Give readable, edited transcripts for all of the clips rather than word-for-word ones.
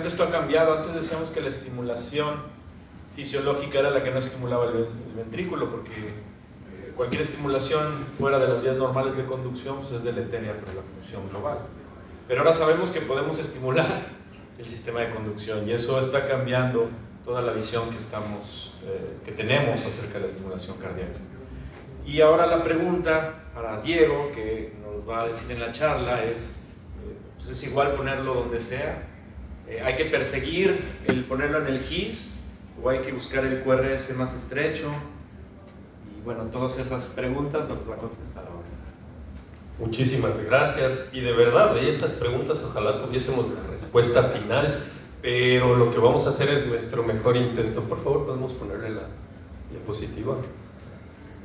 Esto ha cambiado. Antes decíamos que la estimulación fisiológica era la que no estimulaba el ventrículo, porque cualquier estimulación fuera de las vías normales de conducción pues es deletérea para la función global. Pero ahora sabemos que podemos estimular el sistema de conducción y eso está cambiando toda la visión que tenemos acerca de la estimulación cardíaca. Y ahora la pregunta para Diego, que nos va a decir en la charla, pues es igual ponerlo donde sea. ¿Hay que perseguir el ponerlo en el GIS o hay que buscar el QRS más estrecho? Y bueno, todas esas preguntas nos va a contestar ahora. Muchísimas gracias, y de verdad de esas preguntas ojalá tuviésemos la respuesta final, pero lo que vamos a hacer es nuestro mejor intento. Por favor, podemos ponerle la diapositiva.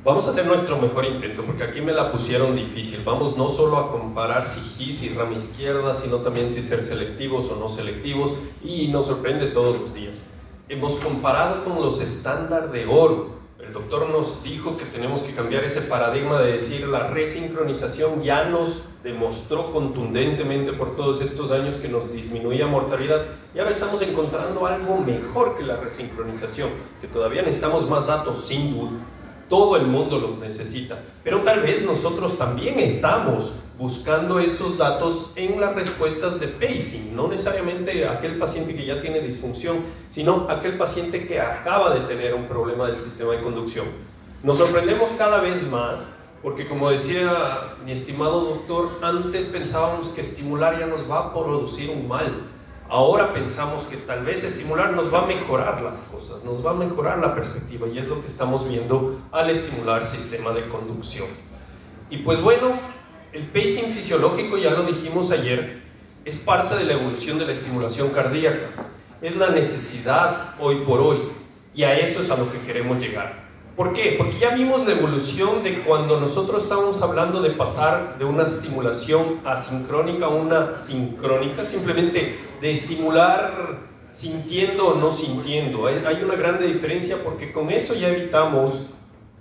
Vamos a hacer nuestro mejor intento, porque aquí me la pusieron difícil. Vamos no solo a comparar si GIS y rama izquierda, sino también si ser selectivos o no selectivos, y nos sorprende todos los días. Hemos comparado con los estándares de oro. El doctor nos dijo que tenemos que cambiar ese paradigma de decir la resincronización ya nos demostró contundentemente por todos estos años que nos disminuía mortalidad, y ahora estamos encontrando algo mejor que la resincronización, que todavía necesitamos más datos sin duda. Todo el mundo los necesita, pero tal vez nosotros también estamos buscando esos datos en las respuestas de pacing, no necesariamente aquel paciente que ya tiene disfunción, sino aquel paciente que acaba de tener un problema del sistema de conducción. Nos sorprendemos cada vez más, porque como decía mi estimado doctor, antes pensábamos que estimular ya nos va a producir un mal. Ahora pensamos que tal vez estimular nos va a mejorar las cosas, nos va a mejorar la perspectiva, y es lo que estamos viendo al estimular sistema de conducción. Y pues bueno, el pacing fisiológico, ya lo dijimos ayer, es parte de la evolución de la estimulación cardíaca. Es la necesidad hoy por hoy, y a eso es a lo que queremos llegar. ¿Por qué? Porque ya vimos la evolución de cuando nosotros estábamos hablando de pasar de una estimulación asincrónica a una sincrónica, simplemente de estimular sintiendo o no sintiendo. Hay una grande diferencia, porque con eso ya evitamos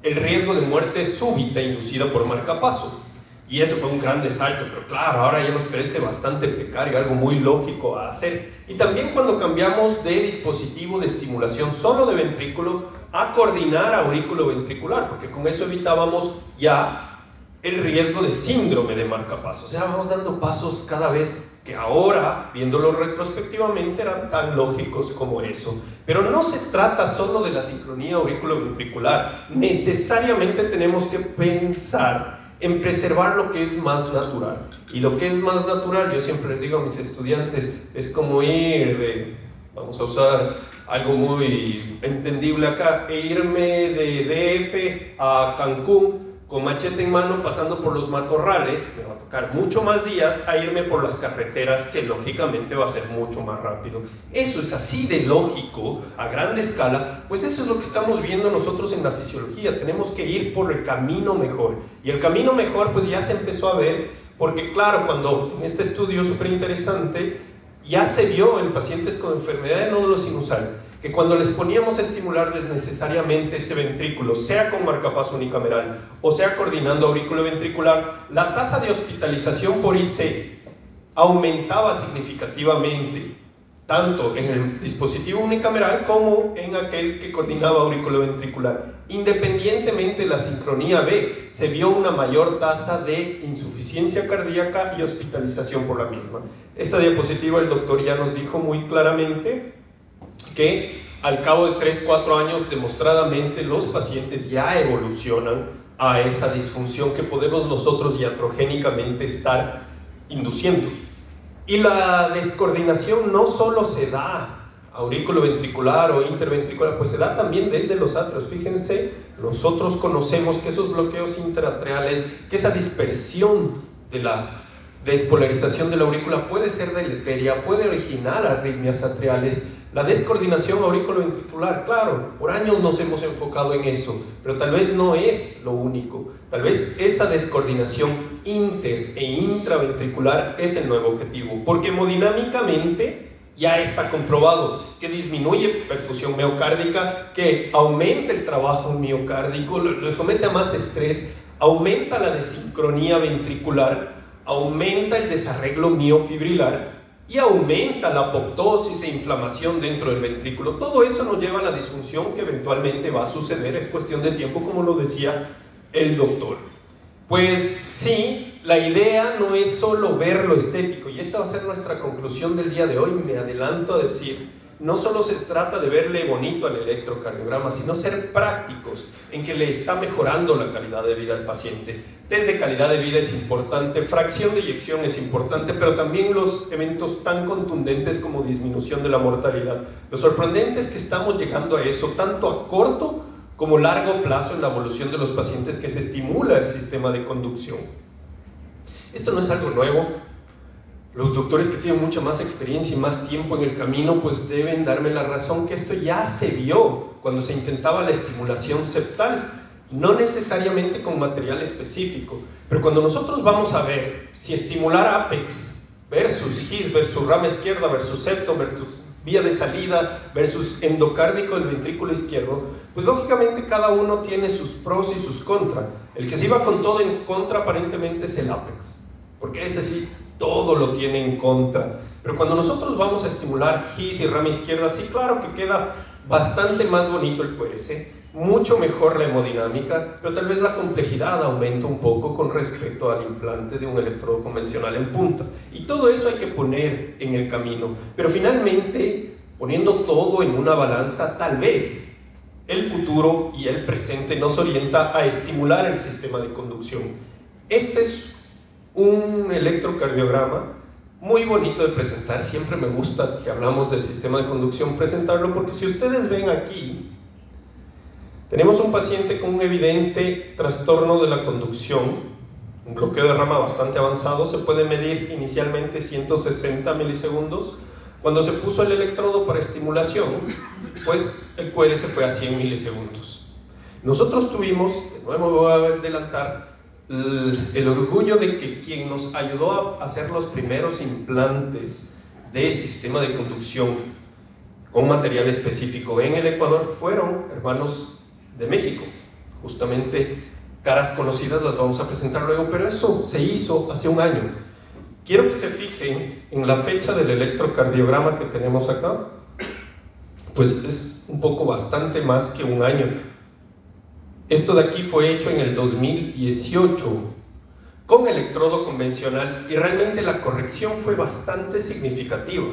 el riesgo de muerte súbita inducida por marcapaso. Y eso fue un gran salto, pero claro, ahora ya nos parece bastante precario, algo muy lógico a hacer. Y también cuando cambiamos de dispositivo de estimulación solo de ventrículo a coordinar aurículo-ventricular, porque con eso evitábamos ya el riesgo de síndrome de marcapaso. O sea, vamos dando pasos cada vez que ahora, viéndolo retrospectivamente, eran tan lógicos como eso. Pero no se trata solo de la sincronía aurículo-ventricular. Necesariamente tenemos que pensar en preservar lo que es más natural. Y lo que es más natural, yo siempre les digo a mis estudiantes, es como ir de, vamos a usar algo muy entendible acá, irme de DF a Cancún con machete en mano pasando por los matorrales, me va a tocar mucho más días a irme por las carreteras, que lógicamente va a ser mucho más rápido. Eso es así de lógico, a gran escala. Pues eso es lo que estamos viendo nosotros en la fisiología. Tenemos que ir por el camino mejor, y el camino mejor pues ya se empezó a ver, porque claro, cuando en este estudio súper interesante ya se vio en pacientes con enfermedad de nódulo sinusal, que cuando les poníamos a estimular desnecesariamente ese ventrículo, sea con marcapaso unicameral o sea coordinando aurículo-ventricular, la tasa de hospitalización por IC aumentaba significativamente, tanto en el dispositivo unicameral como en aquel que coordinaba aurículo-ventricular. Independientemente de la sincronía B, se vio una mayor tasa de insuficiencia cardíaca y hospitalización por la misma. Esta diapositiva el doctor ya nos dijo muy claramente que al cabo de 3-4 años demostradamente los pacientes ya evolucionan a esa disfunción que podemos nosotros iatrogénicamente estar induciendo. Y la descoordinación no solo se da aurículo-ventricular o interventricular, pues se da también desde los atrios. Fíjense, nosotros conocemos que esos bloqueos interatriales, que esa dispersión de la despolarización de la aurícula puede ser deleteria, puede originar arritmias atriales. La descoordinación aurículo-ventricular, claro, por años nos hemos enfocado en eso, pero tal vez no es lo único. Tal vez esa descoordinación inter e intraventricular es el nuevo objetivo, porque hemodinámicamente ya está comprobado que disminuye perfusión miocárdica, que aumenta el trabajo miocárdico, le somete a más estrés, aumenta la desincronía ventricular, aumenta el desarreglo miofibrilar, y aumenta la apoptosis e inflamación dentro del ventrículo. Todo eso nos lleva a la disfunción que eventualmente va a suceder, es cuestión de tiempo, como lo decía el doctor. Pues sí, la idea no es solo ver lo estético, y esta va a ser nuestra conclusión del día de hoy. Me adelanto a decir, no solo se trata de verle bonito al electrocardiograma, sino ser prácticos en que le está mejorando la calidad de vida al paciente. Test de calidad de vida es importante, fracción de eyección es importante, pero también los eventos tan contundentes como disminución de la mortalidad. Lo sorprendente es que estamos llegando a eso, tanto a corto como largo plazo en la evolución de los pacientes, que se estimula el sistema de conducción. Esto no es algo nuevo. Los doctores que tienen mucha más experiencia y más tiempo en el camino pues deben darme la razón que esto ya se vio cuando se intentaba la estimulación septal, no necesariamente con material específico, pero cuando nosotros vamos a ver si estimular apex versus GIS versus rama izquierda versus septo versus vía de salida versus endocárdico del ventrículo izquierdo, pues lógicamente cada uno tiene sus pros y sus contras. El que se iba con todo en contra aparentemente es el apex, porque ese sí todo lo tiene en contra. Pero cuando nosotros vamos a estimular GIS y rama izquierda, sí, claro que queda bastante más bonito el QRS, mucho mejor la hemodinámica, pero tal vez la complejidad aumenta un poco con respecto al implante de un electrodo convencional en punta. Y todo eso hay que poner en el camino. Pero finalmente, poniendo todo en una balanza, tal vez el futuro y el presente nos orienta a estimular el sistema de conducción. Este es un electrocardiograma muy bonito de presentar. Siempre me gusta que hablamos del sistema de conducción presentarlo, porque si ustedes ven aquí, tenemos un paciente con un evidente trastorno de la conducción, un bloqueo de rama bastante avanzado. Se puede medir inicialmente 160 milisegundos. Cuando se puso el electrodo para estimulación, pues el QRS fue a 100 milisegundos. Nosotros tuvimos, de nuevo voy a adelantar, el orgullo de que quien nos ayudó a hacer los primeros implantes de sistema de conducción con material específico en el Ecuador fueron hermanos de México. Justamente caras conocidas las vamos a presentar luego, pero eso se hizo hace un año. Quiero que se fijen en la fecha del electrocardiograma que tenemos acá, pues es un poco bastante más que un año. Esto de aquí fue hecho en el 2018 con electrodo convencional y realmente la corrección fue bastante significativa.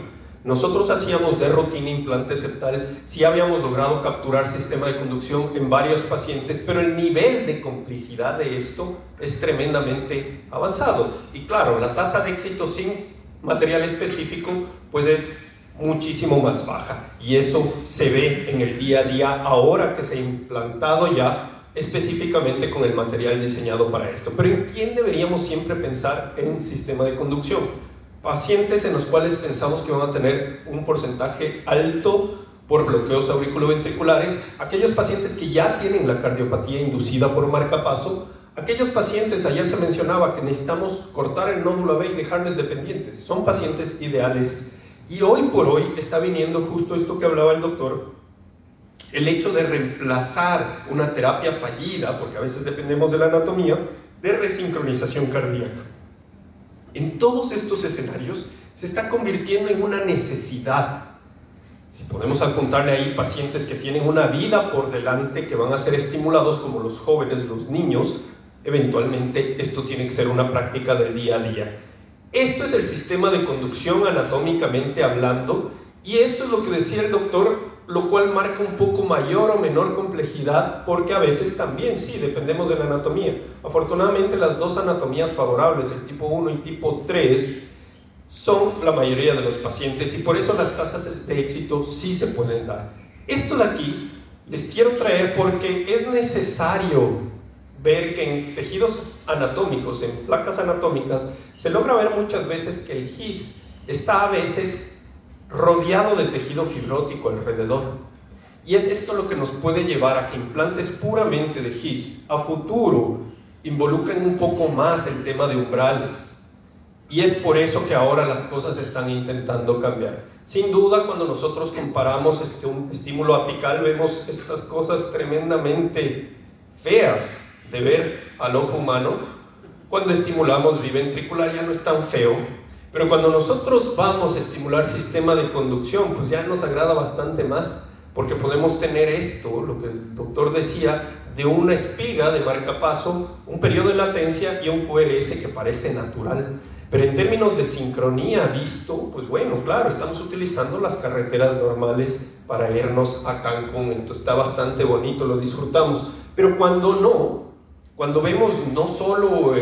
Nosotros hacíamos de rutina implante septal, sí habíamos logrado capturar sistema de conducción en varios pacientes, pero el nivel de complejidad de esto es tremendamente avanzado. Y claro, la tasa de éxito sin material específico pues es muchísimo más baja, y eso se ve en el día a día ahora que se ha implantado ya específicamente con el material diseñado para esto. Pero ¿en quién deberíamos siempre pensar en sistema de conducción? Pacientes en los cuales pensamos que van a tener un porcentaje alto por bloqueos auriculoventriculares, aquellos pacientes que ya tienen la cardiopatía inducida por marcapaso, aquellos pacientes, ayer se mencionaba que necesitamos cortar el nódulo AB y dejarles dependientes, son pacientes ideales. Y hoy por hoy está viniendo justo esto que hablaba el doctor, el hecho de reemplazar una terapia fallida, porque a veces dependemos de la anatomía, de resincronización cardíaca. En todos estos escenarios se está convirtiendo en una necesidad. Si podemos apuntarle ahí pacientes que tienen una vida por delante, que van a ser estimulados como los jóvenes, los niños, eventualmente esto tiene que ser una práctica del día a día. Esto es el sistema de conducción anatómicamente hablando, y esto es lo que decía el doctor, lo cual marca un poco mayor o menor complejidad, porque a veces también, sí, dependemos de la anatomía. Afortunadamente las dos anatomías favorables, el tipo 1 y tipo 3, son la mayoría de los pacientes, y por eso las tasas de éxito sí se pueden dar. Esto de aquí les quiero traer porque es necesario ver que en tejidos anatómicos, en placas anatómicas, se logra ver muchas veces que el GIS está a veces rodeado de tejido fibrótico alrededor, y es esto lo que nos puede llevar a que implantes puramente de GIS a futuro involucren un poco más el tema de umbrales, y es por eso que ahora las cosas se están intentando cambiar. Sin duda, cuando nosotros comparamos un estímulo apical, vemos estas cosas tremendamente feas de ver al ojo humano. Cuando estimulamos biventricular ya no es tan feo, Pero cuando nosotros vamos a estimular sistema de conducción, pues ya nos agrada bastante más, porque podemos tener esto, lo que el doctor decía, de una espiga de marcapaso, un periodo de latencia y un QRS que parece natural. Pero en términos de sincronía visto, pues bueno, claro, estamos utilizando las carreteras normales para irnos a Cancún, entonces está bastante bonito, lo disfrutamos. Pero cuando no, cuando vemos no solo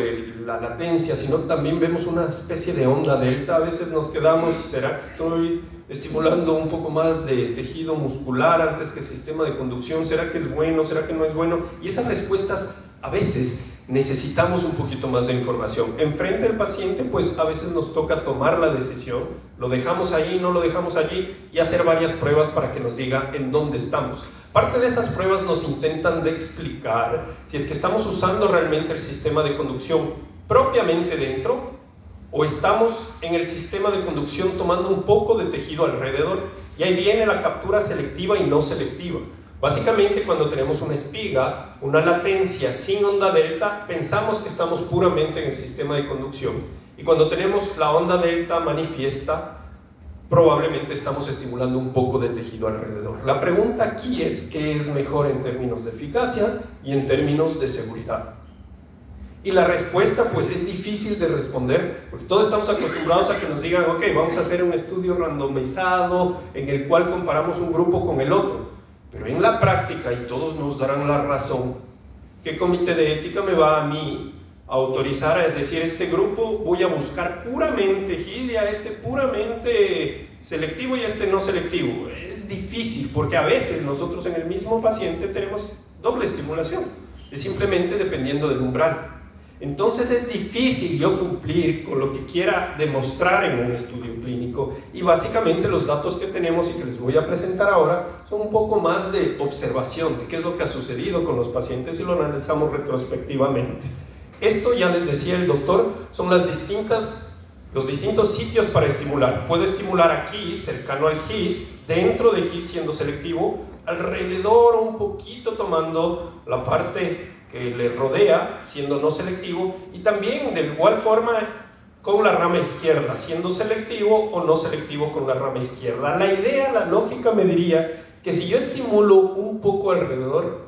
la latencia, sino también vemos una especie de onda delta, a veces nos quedamos, ¿será que estoy estimulando un poco más de tejido muscular antes que sistema de conducción? ¿Será que es bueno? ¿Será que no es bueno? Y esas respuestas a veces necesitamos un poquito más de información. Enfrente del paciente, pues a veces nos toca tomar la decisión, lo dejamos ahí, no lo dejamos allí, y hacer varias pruebas para que nos diga en dónde estamos. Parte de esas pruebas nos intentan de explicar si es que estamos usando realmente el sistema de conducción propiamente dentro, o estamos en el sistema de conducción tomando un poco de tejido alrededor, y ahí viene la captura selectiva y no selectiva. Básicamente, cuando tenemos una espiga, una latencia sin onda delta, pensamos que estamos puramente en el sistema de conducción, y cuando tenemos la onda delta manifiesta, probablemente estamos estimulando un poco de tejido alrededor. La pregunta aquí es, ¿qué es mejor en términos de eficacia y en términos de seguridad? Y la respuesta pues es difícil de responder, porque todos estamos acostumbrados a que nos digan, ok, vamos a hacer un estudio randomizado en el cual comparamos un grupo con el otro. Pero en la práctica, y todos nos darán la razón, ¿qué comité de ética me va a mí a autorizar a decir, este grupo voy a buscar puramente GIS y a este puramente selectivo y a este no selectivo? Es difícil, porque a veces nosotros en el mismo paciente tenemos doble estimulación, es simplemente dependiendo del umbral. Entonces es difícil yo cumplir con lo que quiera demostrar en un estudio clínico, y básicamente los datos que tenemos y que les voy a presentar ahora son un poco más de observación de qué es lo que ha sucedido con los pacientes, y lo analizamos retrospectivamente. Esto, ya les decía el doctor, son los distintos sitios para estimular. Puedo estimular aquí, cercano al GIS, dentro de GIS siendo selectivo, alrededor un poquito tomando la parte que le rodea, siendo no selectivo, y también de igual forma con la rama izquierda, siendo selectivo o no selectivo con la rama izquierda. La idea, la lógica me diría que si yo estimulo un poco alrededor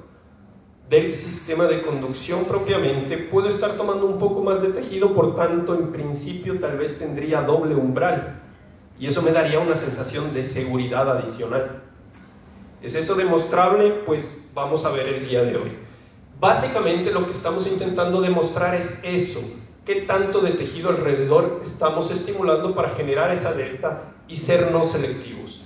del sistema de conducción propiamente, puedo estar tomando un poco más de tejido, por tanto, en principio tal vez tendría doble umbral, y eso me daría una sensación de seguridad adicional. ¿Es eso demostrable? Pues vamos a ver el día de hoy. Básicamente lo que estamos intentando demostrar es eso, qué tanto de tejido alrededor estamos estimulando para generar esa delta y ser no selectivos.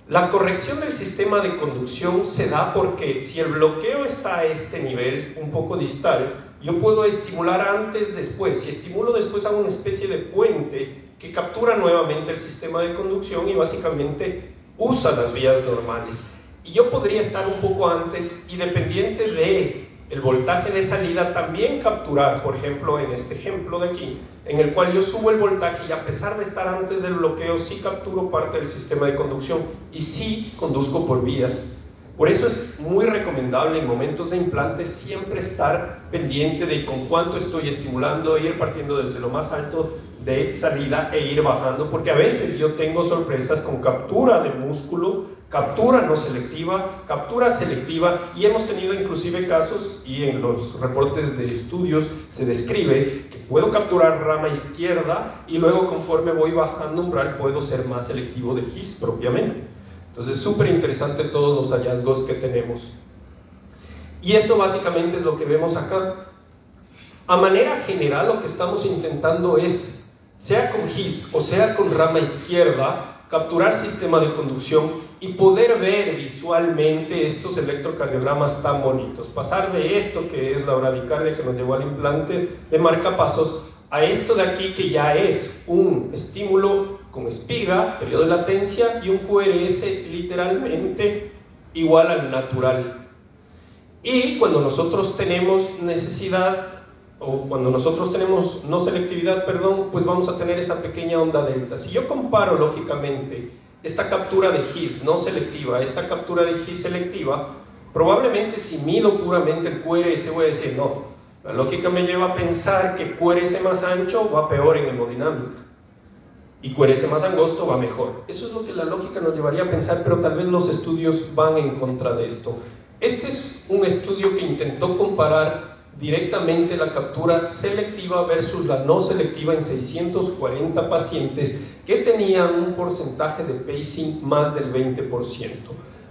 La corrección del sistema de conducción se da porque si el bloqueo está a este nivel, un poco distal, yo puedo estimular antes, después. Si estimulo después, hago una especie de puente que captura nuevamente el sistema de conducción y básicamente usa las vías normales. Y yo podría estar un poco antes y, dependiente de el voltaje de salida, también capturar, por ejemplo, en este ejemplo de aquí, en el cual yo subo el voltaje y a pesar de estar antes del bloqueo, sí capturo parte del sistema de conducción y sí conduzco por vías. Por eso es muy recomendable en momentos de implante siempre estar pendiente de con cuánto estoy estimulando, ir partiendo desde lo más alto de salida e ir bajando, porque a veces yo tengo sorpresas con captura de músculo, captura no selectiva, captura selectiva, y hemos tenido inclusive casos, y en los reportes de estudios se describe que puedo capturar rama izquierda y luego conforme voy bajando umbral puedo ser más selectivo de GIS propiamente. Entonces súper interesante todos los hallazgos que tenemos. Y eso básicamente es lo que vemos acá. A manera general lo que estamos intentando es, sea con GIS o sea con rama izquierda, capturar sistema de conducción y poder ver visualmente estos electrocardiogramas tan bonitos. Pasar de esto que es la bradicardia que nos llevó al implante de marcapasos a esto de aquí que ya es un estímulo con espiga, periodo de latencia y un QRS literalmente igual al natural. Y cuando nosotros tenemos necesidad, o cuando nosotros tenemos no selectividad, perdón, pues vamos a tener esa pequeña onda delta. Si yo comparo lógicamente esta captura de GIS no selectiva, esta captura de GIS selectiva, probablemente si mido puramente el QRS voy a decir no. La lógica me lleva a pensar que QRS más ancho va peor en hemodinámica. y QRS más angosto va mejor. Eso es lo que la lógica nos llevaría a pensar, pero tal vez los estudios van en contra de esto. Este es un estudio que intentó comparar directamente la captura selectiva versus la no selectiva en 640 pacientes que tenían un porcentaje de pacing más del 20%.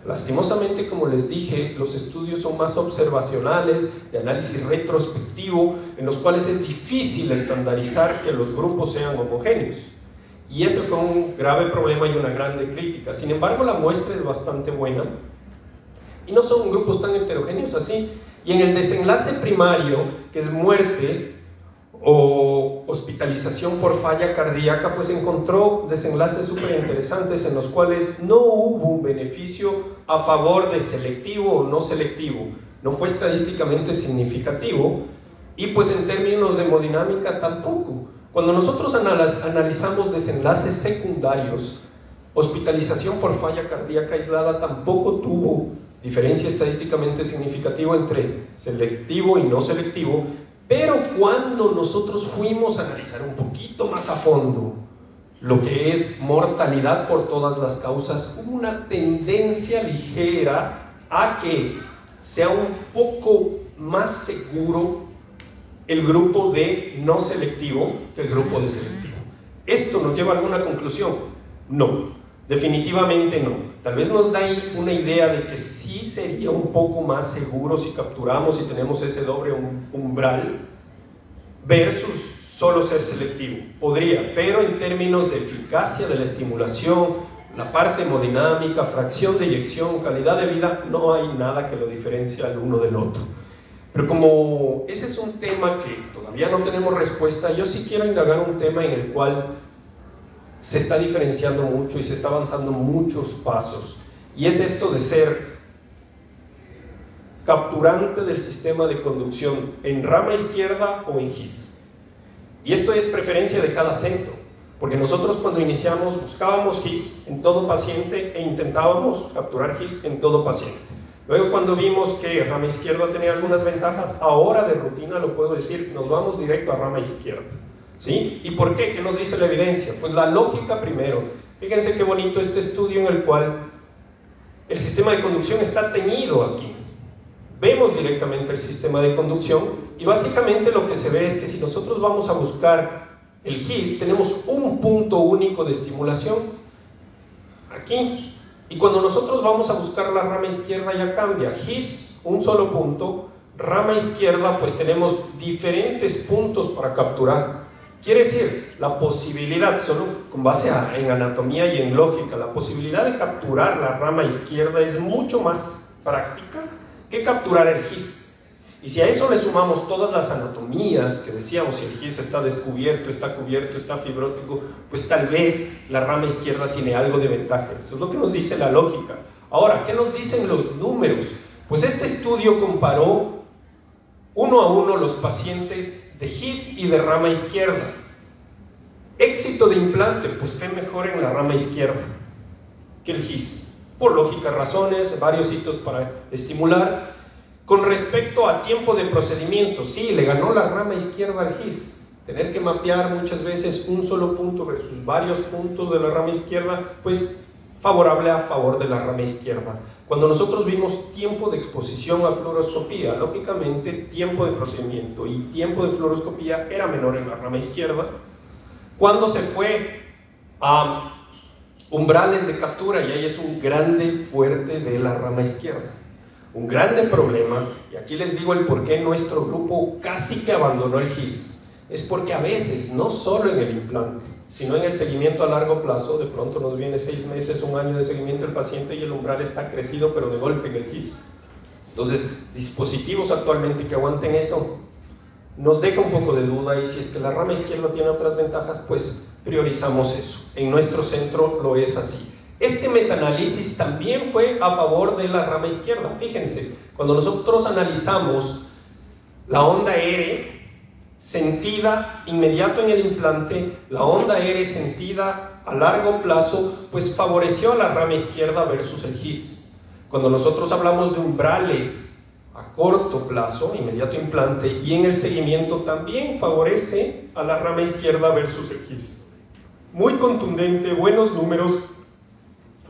Lastimosamente, como les dije, los estudios son más observacionales, de análisis retrospectivo, en los cuales es difícil estandarizar que los grupos sean homogéneos. Y ese fue un grave problema y una grande crítica. Sin embargo, la muestra es bastante buena y no son grupos tan heterogéneos así. Y en el desenlace primario, que es muerte o hospitalización por falla cardíaca, pues encontró desenlaces súper interesantes en los cuales no hubo un beneficio a favor de selectivo o no selectivo. No fue estadísticamente significativo y pues en términos de hemodinámica tampoco. Cuando nosotros analizamos desenlaces secundarios, hospitalización por falla cardíaca aislada tampoco tuvo diferencia estadísticamente significativa entre selectivo y no selectivo, pero cuando nosotros fuimos a analizar un poquito más a fondo lo que es mortalidad por todas las causas, hubo una tendencia ligera a que sea un poco más seguro el grupo de no selectivo que el grupo de selectivo. ¿Esto nos lleva a alguna conclusión? No, definitivamente no. Tal vez nos da ahí una idea de que sí sería un poco más seguro si capturamos y tenemos ese doble umbral versus solo ser selectivo. Podría, pero en términos de eficacia de la estimulación, la parte hemodinámica, fracción de eyección, calidad de vida, no hay nada que lo diferencie al uno del otro. Pero como ese es un tema que todavía no tenemos respuesta, yo sí quiero indagar un tema en el cual se está diferenciando mucho y se está avanzando muchos pasos, y es esto de ser capturante del sistema de conducción en rama izquierda o en GIS. Y esto es preferencia de cada centro, porque nosotros cuando iniciamos buscábamos GIS en todo paciente e intentábamos capturar GIS en todo paciente. Luego, cuando vimos que rama izquierda tenía algunas ventajas, ahora de rutina lo puedo decir, nos vamos directo a rama izquierda. ¿Sí? ¿Y por qué? ¿Qué nos dice la evidencia? Pues la lógica primero. Fíjense qué bonito este estudio en el cual el sistema de conducción está teñido aquí. Vemos directamente el sistema de conducción y básicamente lo que se ve es que si nosotros vamos a buscar el GIS, tenemos un punto único de estimulación aquí. Y cuando nosotros vamos a buscar la rama izquierda ya cambia. GIS, un solo punto. Rama izquierda, pues tenemos diferentes puntos para capturar. Quiere decir, la posibilidad, solo con base en anatomía y en lógica, la posibilidad de capturar la rama izquierda es mucho más práctica que capturar el GIS. Y si a eso le sumamos todas las anatomías que decíamos, si el GIS está descubierto, está cubierto, está fibrótico, pues tal vez la rama izquierda tiene algo de ventaja. Eso es lo que nos dice la lógica. Ahora, ¿qué nos dicen los números? Pues este estudio comparó uno a uno los pacientes de GIS y de rama izquierda. Éxito de implante, pues fue mejor en la rama izquierda que el GIS, por lógicas razones, varios hitos para estimular. Con respecto a tiempo de procedimiento, sí, le ganó la rama izquierda al GIS. Tener que mapear muchas veces un solo punto versus varios puntos de la rama izquierda, pues favorable a favor de la rama izquierda. Cuando nosotros vimos tiempo de exposición a fluoroscopía, lógicamente tiempo de procedimiento y tiempo de fluoroscopía era menor en la rama izquierda. Cuando se fue a umbrales de captura, y ahí es un grande fuerte de la rama izquierda. Un grande problema, y aquí les digo el por qué nuestro grupo casi que abandonó el GIS, es porque a veces, no solo en el implante, sino en el seguimiento a largo plazo, de pronto nos viene 6 meses, 1 año de seguimiento del paciente y el umbral está crecido, pero de golpe en el GIS. Entonces, dispositivos actualmente que aguanten eso, nos deja un poco de duda, y si es que la rama izquierda tiene otras ventajas, pues priorizamos eso. En nuestro centro lo es así. Este metaanálisis también fue a favor de la rama izquierda. Fíjense, cuando nosotros analizamos la onda R sentida inmediato en el implante, la onda R sentida a largo plazo, pues favoreció a la rama izquierda versus el GIS. Cuando nosotros hablamos de umbrales a corto plazo, inmediato implante, y en el seguimiento también favorece a la rama izquierda versus el GIS. muy contundente, buenos números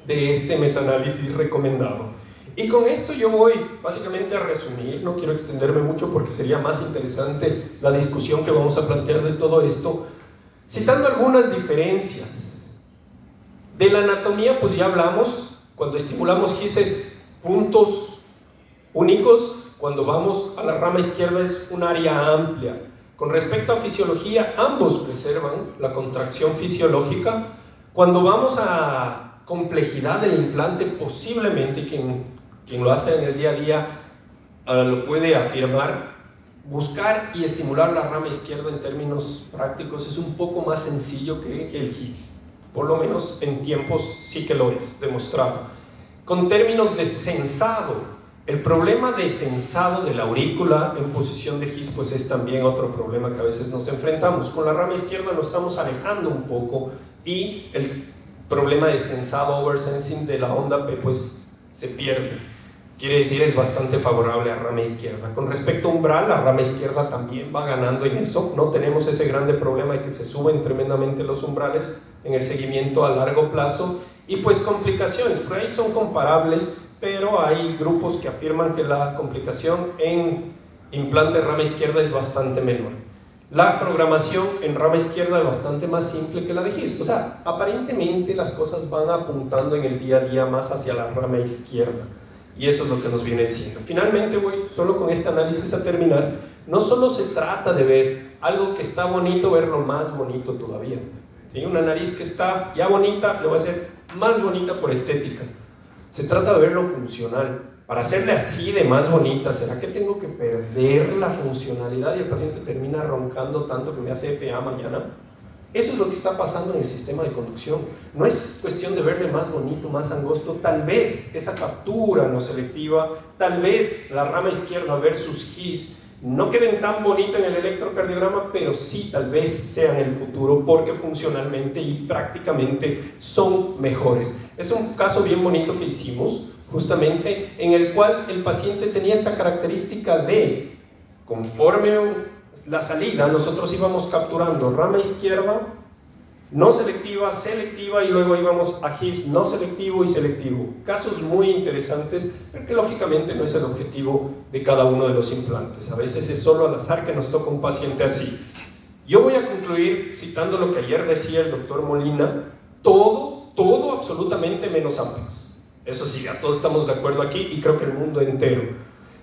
de este metaanálisis recomendado. Y con esto yo voy básicamente a resumir, no quiero extenderme mucho porque sería más interesante la discusión que vamos a plantear de todo esto, citando algunas diferencias. De la anatomía pues ya hablamos, cuando estimulamos gises puntos únicos, cuando vamos a la rama izquierda es un área amplia. Con respecto a fisiología, ambos preservan la contracción fisiológica. Cuando vamos a complejidad del implante, posiblemente quien lo hace en el día a día lo puede afirmar, buscar y estimular la rama izquierda en términos prácticos es un poco más sencillo que el GIS, por lo menos en tiempos sí que lo es, demostrado. Con términos de sensado, el problema de sensado de la aurícula en posición de GIS pues es también otro problema que a veces nos enfrentamos. Con la rama izquierda nos estamos alejando un poco y el problema de sensado oversensing de la onda P pues se pierde. Quiere decir es bastante favorable a rama izquierda. Con respecto a umbral, la rama izquierda también va ganando en eso. No tenemos ese grande problema de que se suben tremendamente los umbrales en el seguimiento a largo plazo. Y pues complicaciones, por ahí son comparables, pero hay grupos que afirman que la complicación en implante de rama izquierda es bastante menor. La programación en rama izquierda es bastante más simple que la de GIS. O sea, aparentemente las cosas van apuntando en el día a día más hacia la rama izquierda. Y eso es lo que nos viene diciendo. Finalmente voy solo con este análisis a terminar. No solo se trata de ver algo que está bonito, verlo más bonito todavía. ¿Sí? Una nariz que está ya bonita, le voy a hacer más bonita por estética. Se trata de verlo funcional. Para hacerle así de más bonita, ¿será que tengo que perder la funcionalidad y el paciente termina roncando tanto que me hace FA mañana? Eso es lo que está pasando en el sistema de conducción. No es cuestión de verle más bonito, más angosto. Tal vez esa captura no selectiva, tal vez la rama izquierda versus GIS no queden tan bonito en el electrocardiograma, pero sí tal vez sean el futuro porque funcionalmente y prácticamente son mejores. Es un caso bien bonito que hicimos, justamente en el cual el paciente tenía esta característica de, conforme la salida, nosotros íbamos capturando rama izquierda, no selectiva, selectiva y luego íbamos a GIS no selectivo y selectivo. Casos muy interesantes, pero que lógicamente no es el objetivo de cada uno de los implantes. A veces es solo al azar que nos toca un paciente así. Yo voy a concluir citando lo que ayer decía el doctor Molina, todo absolutamente menos Apex. Eso sí, ya todos estamos de acuerdo aquí y creo que el mundo entero.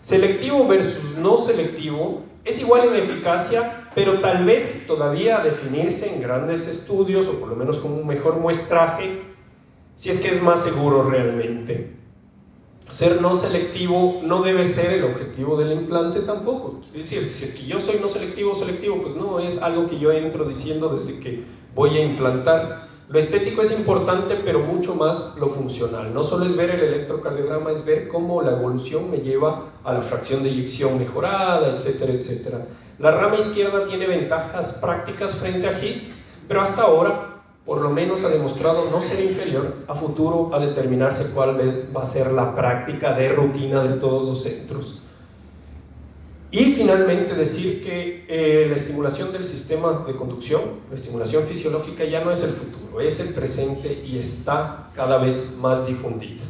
Selectivo versus no selectivo es igual en eficacia, pero tal vez todavía a definirse en grandes estudios o por lo menos con un mejor muestraje, si es que es más seguro realmente. Ser no selectivo no debe ser el objetivo del implante tampoco. Es decir, si es que yo soy no selectivo, pues no, es algo que yo entro diciendo desde que voy a implantar. Lo estético es importante, pero mucho más lo funcional. No solo es ver el electrocardiograma, es ver cómo la evolución me lleva a la fracción de eyección mejorada, etcétera, etcétera. La rama izquierda tiene ventajas prácticas frente a GIS, pero hasta ahora, por lo menos ha demostrado no ser inferior. A futuro a determinarse cuál va a ser la práctica de rutina de todos los centros. Y finalmente decir que la estimulación del sistema de conducción, la estimulación fisiológica ya no es el futuro, es el presente y está cada vez más difundida.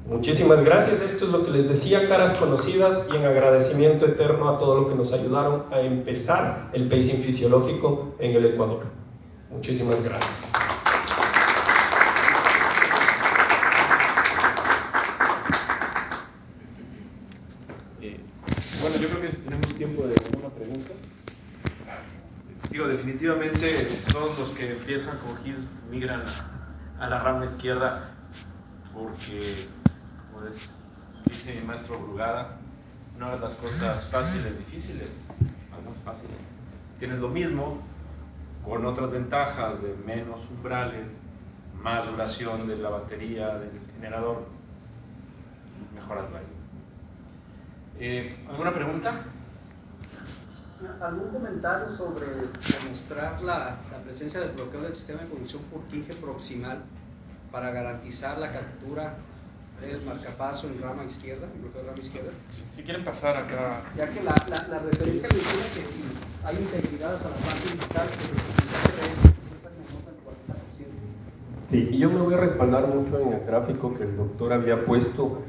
Muchísimas gracias, esto es lo que les decía, caras conocidas, y en agradecimiento eterno a todo lo que nos ayudaron a empezar el pacing fisiológico en el Ecuador. Muchísimas gracias. Bueno, yo creo que tenemos tiempo de alguna pregunta. Digo, definitivamente todos los que empiezan con GIS migran a la rama izquierda porque, como dice mi maestro Brugada, no es las cosas fáciles, difíciles, las más fáciles. Tienes lo mismo con otras ventajas de menos umbrales, más duración de la batería del generador, mejorando ahí. ¿Alguna pregunta? ¿Algún comentario sobre demostrar la presencia del bloqueo del sistema de conducción por quinje proximal para garantizar la captura del marcapaso en rama izquierda, en bloqueo de rama izquierda? Si quieren pasar acá. Ya que la referencia menciona que si hay integridad hasta la parte digital, pero Sí, y yo me voy a respaldar mucho en el gráfico que el doctor había puesto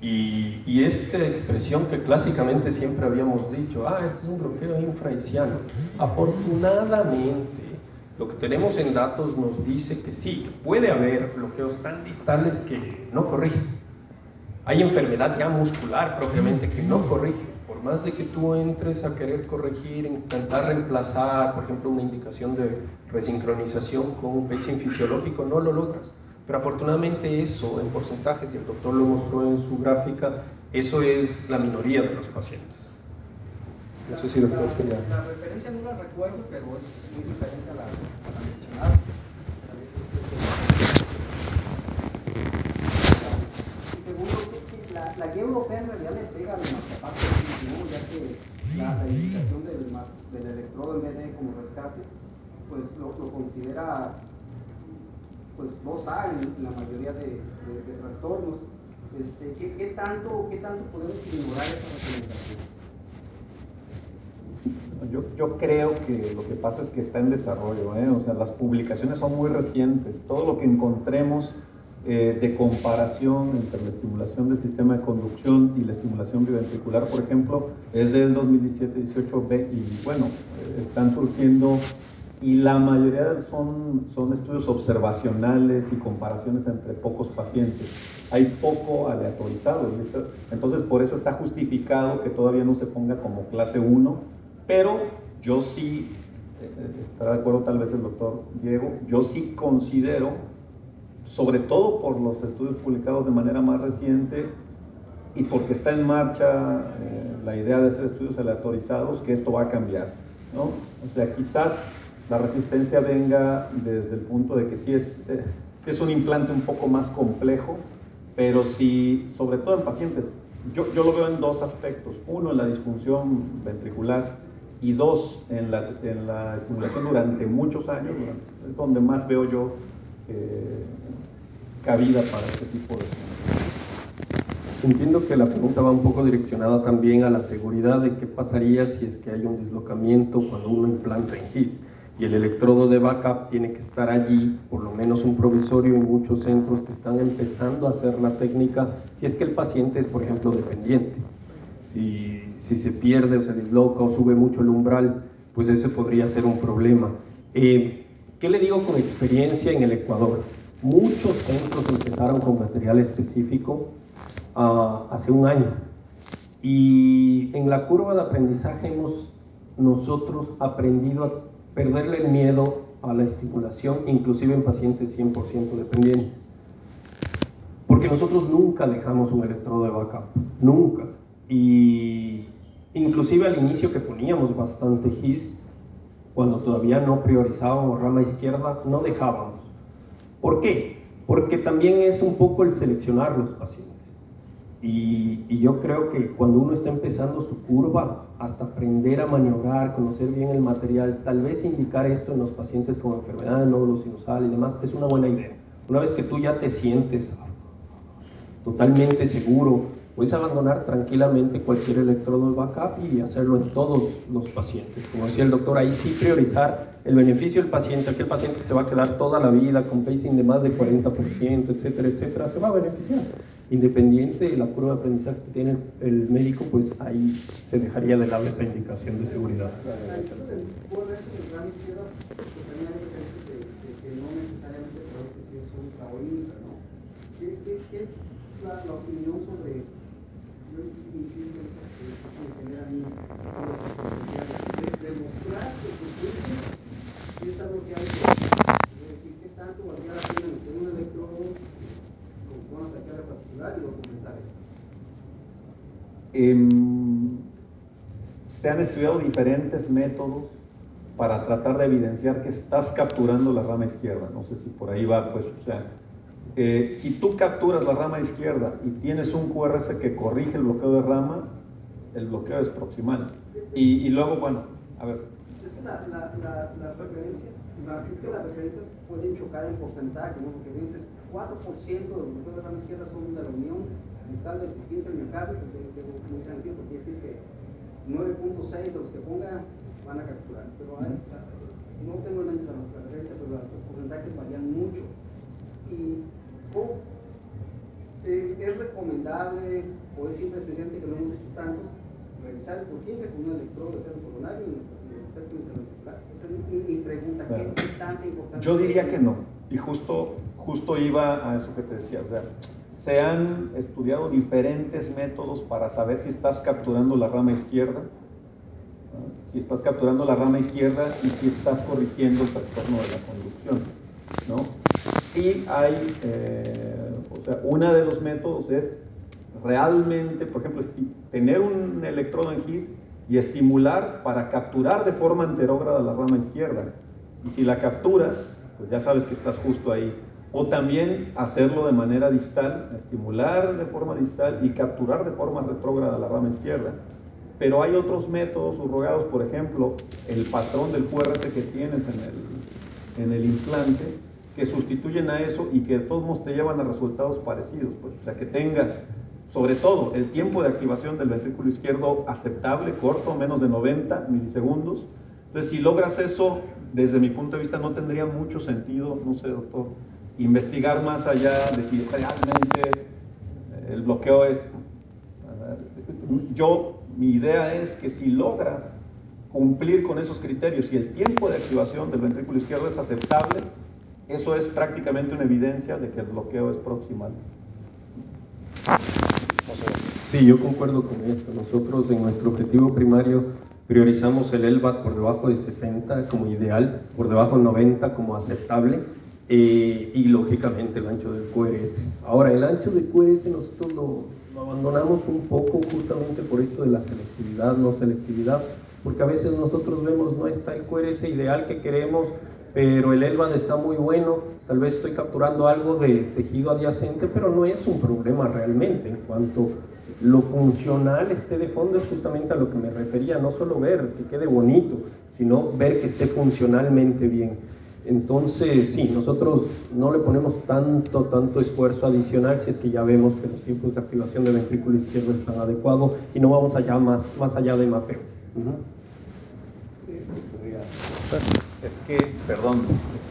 y esta expresión que clásicamente siempre habíamos dicho, este es un bloqueo infrahisiano. Afortunadamente, lo que tenemos en datos nos dice que sí, que puede haber bloqueos tan distales que no corriges. Hay enfermedad ya muscular propiamente que no corriges. Por más de que tú entres a querer corregir, intentar reemplazar, por ejemplo, una indicación de resincronización con un pacing fisiológico, no lo logras. Pero afortunadamente eso, en porcentajes, y el doctor lo mostró en su gráfica, eso es la minoría de los pacientes. No sé si el doctor quería... La referencia no la recuerdo, pero es muy diferente a la mencionada. La guía europea en realidad le pega al marcapaso, ¿no? Ya que la indicación del electrodo en vez de como rescate, pues lo considera pues 2A en la mayoría de trastornos. ¿Qué tanto podemos ignorar esa recomendación? Yo creo que lo que pasa es que está en desarrollo, o sea, las publicaciones son muy recientes. Todo lo que encontremos de comparación entre la estimulación del sistema de conducción y la estimulación biventricular, por ejemplo, es del 2017-18B y bueno, están surgiendo y la mayoría son estudios observacionales y comparaciones entre pocos pacientes. Hay poco aleatorizado, entonces por eso está justificado que todavía no se ponga como clase 1, pero yo sí, está de acuerdo tal vez el doctor Diego, yo sí considero, sobre todo por los estudios publicados de manera más reciente y porque está en marcha la idea de hacer estudios aleatorizados, que esto va a cambiar, ¿no? O sea, quizás la resistencia venga desde el punto de que sí es un implante un poco más complejo, pero sí, sobre todo en pacientes, yo lo veo en dos aspectos. Uno, en la disfunción ventricular y dos, en la estimulación durante muchos años, es donde más veo yo cabida para este tipo de... Entiendo que la pregunta va un poco direccionada también a la seguridad de qué pasaría si es que hay un dislocamiento cuando uno implanta en GIS y el electrodo de backup tiene que estar allí, por lo menos un provisorio en muchos centros que están empezando a hacer la técnica, si es que el paciente es, por ejemplo, dependiente. Si se pierde o se disloca o sube mucho el umbral, pues ese podría ser un problema. ¿Qué le digo con experiencia en el Ecuador? Muchos centros empezaron con material específico hace un año y en la curva de aprendizaje hemos nosotros aprendido a perderle el miedo a la estimulación, inclusive en pacientes 100% dependientes, porque nosotros nunca dejamos un electrodo de backup, nunca, y inclusive al inicio que poníamos bastante GIS, cuando todavía no priorizábamos rama izquierda, no dejábamos. ¿Por qué? Porque también es un poco el seleccionar los pacientes. Y yo creo que cuando uno está empezando su curva, hasta aprender a maniobrar, conocer bien el material, tal vez indicar esto en los pacientes con enfermedad de nódulo sinusal y demás, es una buena idea. Una vez que tú ya te sientes totalmente seguro, puedes abandonar tranquilamente cualquier electrodo de backup y hacerlo en todos los pacientes. Como decía el doctor, ahí sí priorizar el beneficio del paciente, aquel paciente que se va a quedar toda la vida con pacing de más de 40%, etcétera, etcétera, se va a beneficiar. Independiente de la curva de aprendizaje que tiene el médico, pues ahí se dejaría de lado esa indicación de seguridad. ¿Qué es la opinión sobre, yo insisto, que genera a mí demostrar que su cuerpo sí está bloqueado? Es decir, ¿qué tanto valdría la pena meter un electrodo con una taquilla vascular y documentar eso? Se han estudiado diferentes métodos para tratar de evidenciar que estás capturando la rama izquierda. No sé si por ahí va, pues, o sea, si tú capturas la rama izquierda y tienes un QRS que corrige el bloqueo de rama, el bloqueo es proximal. Y luego, bueno, a ver. Es que las referencias pueden chocar en porcentaje, ¿no? Porque dices 4% del bloqueo de rama izquierda son de la unión distal del quinto miocardio, que tengo muy tranquilo, porque quiere decir que 9.6 de los que ponga van a capturar. Pero no tengo en mente la referencia, pero los porcentajes varían mucho. ¿Y cómo es recomendable o es siempre esencial, que no hemos hecho tantos, revisar el Purkinje con un electrodo de cero coronario y revisar con el ventricular? Esa es mi pregunta. ¿Qué tanta importancia? Yo diría que no, y justo iba a eso que te decía, o sea, se han estudiado diferentes métodos para saber si estás capturando la rama izquierda, ¿no? Si estás capturando la rama izquierda y si estás corrigiendo el trastorno de la conducción, ¿no? Sí hay, o sea, uno de los métodos es realmente, por ejemplo, tener un electrodo en His y estimular para capturar de forma anterógrada la rama izquierda. Y si la capturas, pues ya sabes que estás justo ahí. O también hacerlo de manera distal, estimular de forma distal y capturar de forma retrógrada la rama izquierda. Pero hay otros métodos subrogados, por ejemplo, el patrón del QRS que tienes en el implante, que sustituyen a eso y que de todos modos te llevan a resultados parecidos. Pues, o sea, que tengas, sobre todo, el tiempo de activación del ventrículo izquierdo aceptable, corto, menos de 90 milisegundos. Entonces, si logras eso, desde mi punto de vista, no tendría mucho sentido, no sé, doctor, investigar más allá de si realmente el bloqueo es... Mi idea es que si logras cumplir con esos criterios y el tiempo de activación del ventrículo izquierdo es aceptable, eso es prácticamente una evidencia de que el bloqueo es proximal. Sí, yo concuerdo con esto. Nosotros en nuestro objetivo primario priorizamos el LVAD por debajo de 70 como ideal, por debajo de 90 como aceptable, y lógicamente el ancho del QRS. Ahora, el ancho del QRS nosotros lo abandonamos un poco justamente por esto de la selectividad, no selectividad, porque a veces nosotros vemos no está el QRS ideal que queremos, pero el LVAD está muy bueno, tal vez estoy capturando algo de tejido adyacente, pero no es un problema realmente. En cuanto lo funcional esté de fondo, es justamente a lo que me refería, no solo ver que quede bonito, sino ver que esté funcionalmente bien. Entonces, sí, nosotros no le ponemos tanto esfuerzo adicional si es que ya vemos que los tiempos de activación del ventrículo izquierdo están adecuados y no vamos allá más allá de mapeo. Perdón,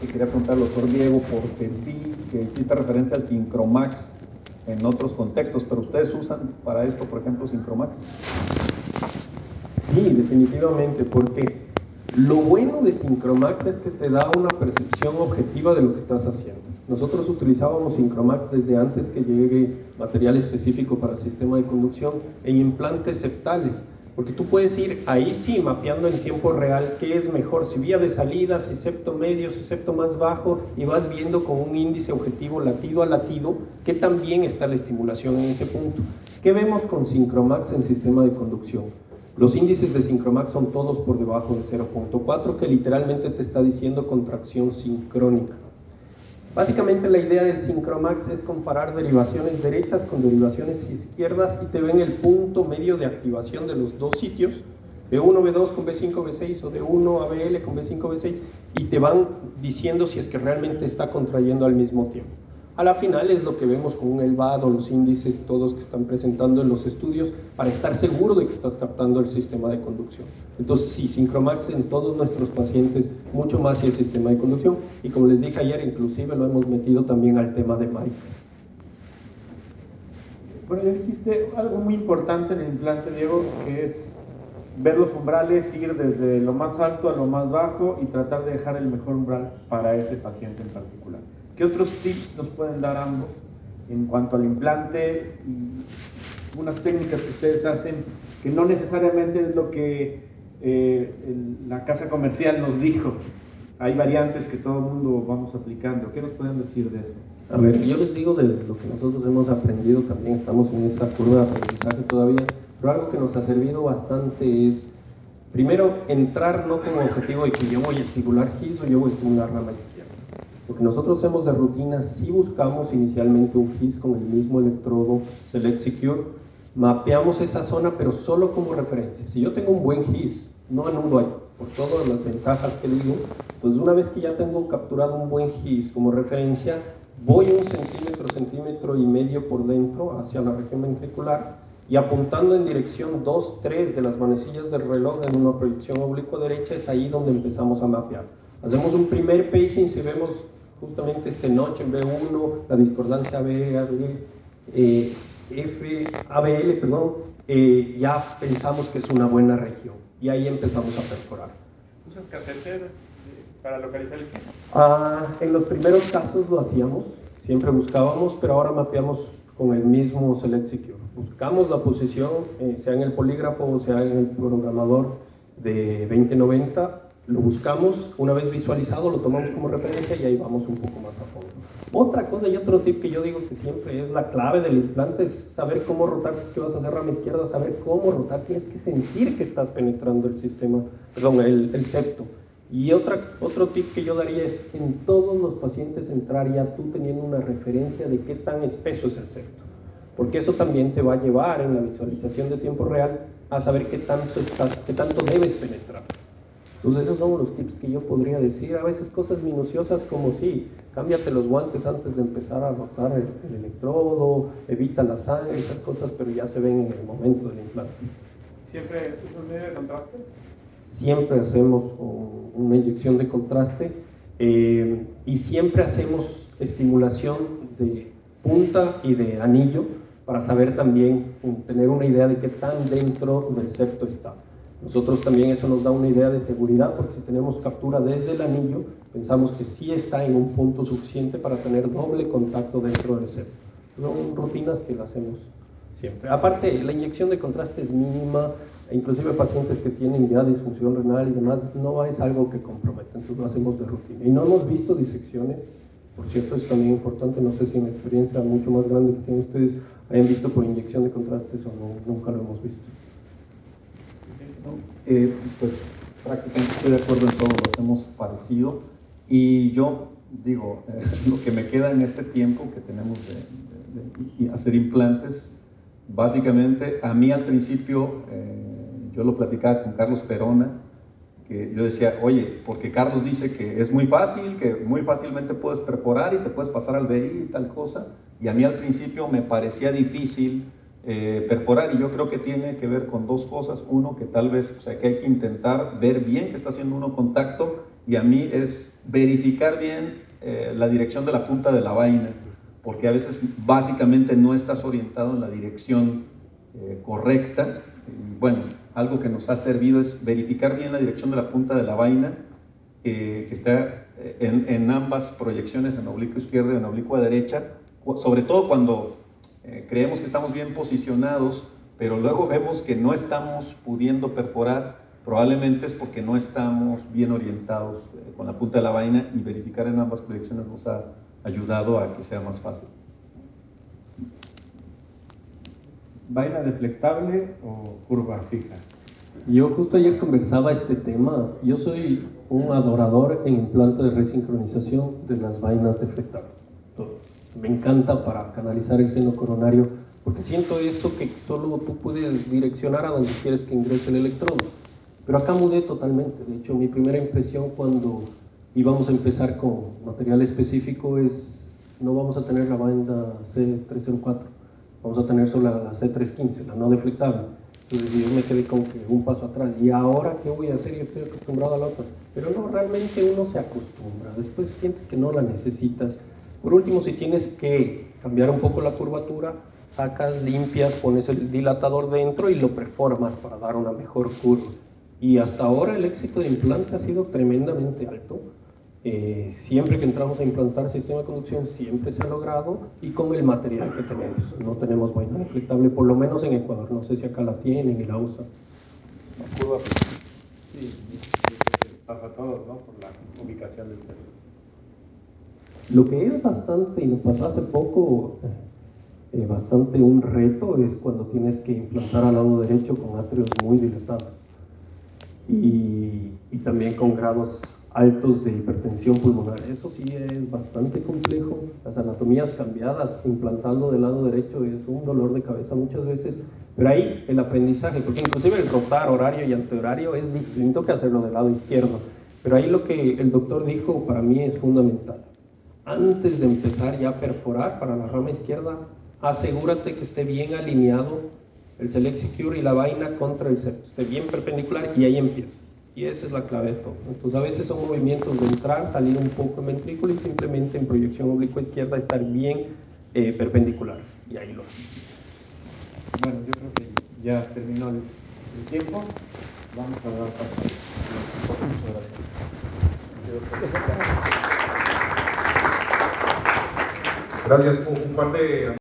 quería preguntar al doctor Diego porque vi que hiciste referencia al Syncromax en otros contextos, pero ¿ustedes usan para esto, por ejemplo, Syncromax? Sí, definitivamente, porque lo bueno de Syncromax es que te da una percepción objetiva de lo que estás haciendo. Nosotros utilizábamos Syncromax desde antes que llegue material específico para sistema de conducción en implantes septales, porque tú puedes ir ahí sí mapeando en tiempo real qué es mejor, si vía de salida, si septo medio, si septo más bajo, y vas viendo con un índice objetivo latido a latido qué tan bien está la estimulación en ese punto. ¿Qué vemos con Syncromax en sistema de conducción? Los índices de Syncromax son todos por debajo de 0.4, que literalmente te está diciendo contracción sincrónica. Básicamente la idea del Syncromax es comparar derivaciones derechas con derivaciones izquierdas y te ven el punto medio de activación de los dos sitios, B1, B2 con B5, B6 o D1 a BL con B5, B6, y te van diciendo si es que realmente está contrayendo al mismo tiempo. A la final es lo que vemos con un LVAD o los índices todos que están presentando en los estudios para estar seguro de que estás captando el sistema de conducción. Entonces sí, Syncromax en todos nuestros pacientes, mucho más si el sistema de conducción, y como les dije ayer, inclusive lo hemos metido también al tema de MAIC. Bueno, ya dijiste algo muy importante en el implante, Diego, que es ver los umbrales, ir desde lo más alto a lo más bajo y tratar de dejar el mejor umbral para ese paciente en particular. ¿Qué otros tips nos pueden dar ambos en cuanto al implante y unas técnicas que ustedes hacen que no necesariamente es lo que la casa comercial nos dijo? Hay variantes que todo el mundo vamos aplicando. ¿Qué nos pueden decir de eso? A ver, yo les digo de lo que nosotros hemos aprendido también, estamos en esa curva de aprendizaje todavía, pero algo que nos ha servido bastante es, primero, entrar no con el objetivo de que yo voy a estimular GIS o yo voy a estimular rama izquierda. Lo que nosotros hacemos de rutina, sí buscamos inicialmente un GIS con el mismo electrodo Select Secure, mapeamos esa zona, pero solo como referencia. Si yo tengo un buen GIS, no anulo ahí, por todas las ventajas que digo, entonces una vez que ya tengo capturado un buen GIS como referencia, voy 1 centímetro, centímetro y medio por dentro hacia la región ventricular y apuntando en dirección 2, 3 de las manecillas del reloj en una proyección oblicua derecha, es ahí donde empezamos a mapear. Hacemos un primer pacing, si vemos justamente esta noche en B1, la discordancia ABL, perdón, ya pensamos que es una buena región y ahí empezamos a perforar. ¿Usas catéter para localizar el clima? En los primeros casos lo hacíamos, siempre buscábamos, pero ahora mapeamos con el mismo Select Secure. Buscamos la posición, sea en el polígrafo o sea en el programador de 2090, lo buscamos, una vez visualizado lo tomamos como referencia y ahí vamos un poco más a fondo. Otra cosa y otro tip que yo digo que siempre es la clave del implante es saber cómo rotar. Si es que vas a hacer rama izquierda, saber cómo rotar, tienes que sentir que estás penetrando el sistema, perdón, el septo. Y otro tip que yo daría es en todos los pacientes entrar ya tú teniendo una referencia de qué tan espeso es el septo, porque eso también te va a llevar en la visualización de tiempo real a saber qué tanto debes penetrar. Entonces esos son los tips que yo podría decir. A veces cosas minuciosas como sí, cámbiate los guantes antes de empezar a rotar el electrodo, evita la sangre, esas cosas, pero ya se ven en el momento del implante. ¿Siempre usas medio de contraste? Siempre hacemos una inyección de contraste y siempre hacemos estimulación de punta y de anillo para saber también, tener una idea de qué tan dentro del septo está. Nosotros también eso nos da una idea de seguridad, porque si tenemos captura desde el anillo, pensamos que sí está en un punto suficiente para tener doble contacto dentro del septo. Son rutinas que las hacemos siempre. Aparte, la inyección de contraste es mínima, inclusive pacientes que tienen ya disfunción renal y demás, no es algo que comprometa, entonces lo hacemos de rutina. Y no hemos visto disecciones, por cierto, es también importante, no sé si en la experiencia mucho más grande que tienen ustedes hayan visto por inyección de contrastes o no, nunca lo hemos visto. Pues prácticamente estoy de acuerdo en todo, lo hacemos parecido. Y yo digo, lo que me queda en este tiempo que tenemos de hacer implantes, básicamente a mí al principio, yo lo platicaba con Carlos Perona, que yo decía, oye, porque Carlos dice que es muy fácil, que muy fácilmente puedes perforar y te puedes pasar al BI y tal cosa, y a mí al principio me parecía difícil perforar, y yo creo que tiene que ver con dos cosas. Uno, que tal vez, o sea, que hay que intentar ver bien que está haciendo uno contacto, y a mí es verificar bien la dirección de la punta de la vaina, porque a veces básicamente no estás orientado en la dirección correcta. Y bueno, algo que nos ha servido es verificar bien la dirección de la punta de la vaina, que está en ambas proyecciones, en oblicuo izquierda y en oblicuo derecha, sobre todo cuando creemos que estamos bien posicionados, pero luego vemos que no estamos pudiendo perforar. Probablemente es porque no estamos bien orientados con la punta de la vaina, y verificar en ambas proyecciones nos ha ayudado a que sea más fácil. ¿Vaina deflectable o curva fija? Yo justo ayer conversaba este tema. Yo soy un adorador en implante de resincronización de las vainas deflectables. Me encanta para canalizar el seno coronario, porque siento eso que solo tú puedes direccionar a donde quieres que ingrese el electrodo. Pero acá mudé totalmente. De hecho, mi primera impresión cuando íbamos a empezar con material específico es: no vamos a tener la vaina C304, vamos a tener solo la C315, la no deflectable. Entonces yo me quedé como que un paso atrás. ¿Y ahora qué voy a hacer? Yo estoy acostumbrado a la otra. Pero no, realmente uno se acostumbra. Después sientes que no la necesitas. Por último, si tienes que cambiar un poco la curvatura, sacas, limpias, pones el dilatador dentro y lo performas para dar una mejor curva. Y hasta ahora el éxito de implante ha sido tremendamente alto. Siempre que entramos a implantar sistema de conducción siempre se ha logrado, y con el material que tenemos. No tenemos vaina deflectable, por lo menos en Ecuador. No sé si acá la tienen y la usan. La curva sí, pasa a todos, ¿no? Por la ubicación del cerebro. Lo que es bastante, y nos pasó hace poco, bastante un reto, es cuando tienes que implantar al lado derecho con atrios muy dilatados y también con grados altos de hipertensión pulmonar. Eso sí es bastante complejo. Las anatomías cambiadas implantando del lado derecho es un dolor de cabeza muchas veces, pero ahí el aprendizaje, porque inclusive el rotar horario y antehorario es distinto que hacerlo del lado izquierdo, pero ahí lo que el doctor dijo para mí es fundamental. Antes de empezar ya a perforar para la rama izquierda, asegúrate que esté bien alineado el Select Secure y la vaina contra el septo, esté bien perpendicular, y ahí empiezas. Y esa es la clave de todo. Entonces a veces son movimientos de entrar, salir un poco en ventrículo y simplemente en proyección oblicua izquierda estar bien perpendicular. Y ahí lo hacemos. Bueno, yo creo que ya terminó el tiempo. Vamos a dar paso. Muchas gracias. Gracias. Un par de